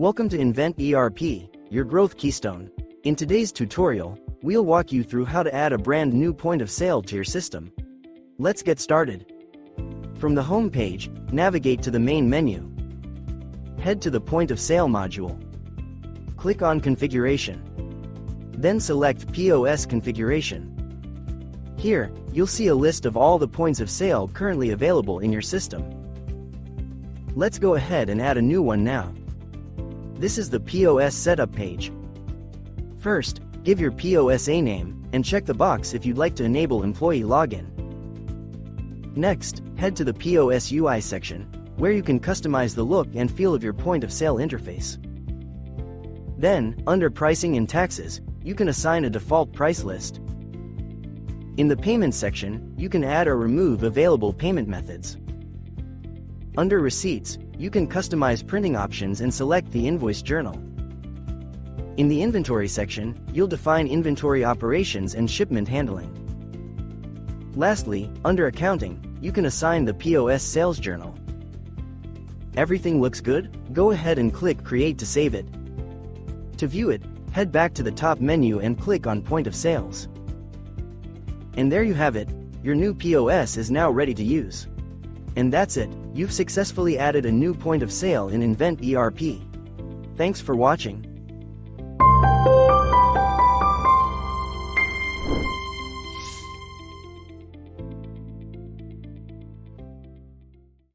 Welcome to Invent ERP, your growth keystone. In today's tutorial, we'll walk you through how to add a brand new point of sale to your system. Let's get started. From the home page, navigate to the main menu. Head to the point of sale module. Click on Configuration. Then select POS Configuration. Here, you'll see a list of all the points of sale currently available in your system. Let's go ahead and add a new one now. This is the POS setup page. First, give your POS a name, and check the box if you'd like to enable employee login. Next, head to the POS UI section, where you can customize the look and feel of your point of sale interface. Then, under Pricing and Taxes, you can assign a default price list. In the Payments section, you can add or remove available payment methods. Under Receipts, you can customize printing options and select the invoice journal. In the Inventory section, you'll define inventory operations and shipment handling. Lastly, under Accounting, you can assign the POS sales journal. Everything looks good? Go ahead and click Create to save it. To view it, head back to the top menu and click on Point of Sales. And there you have it, your new POS is now ready to use. And that's it, you've successfully added a new point of sale in Invent ERP. Thanks for watching.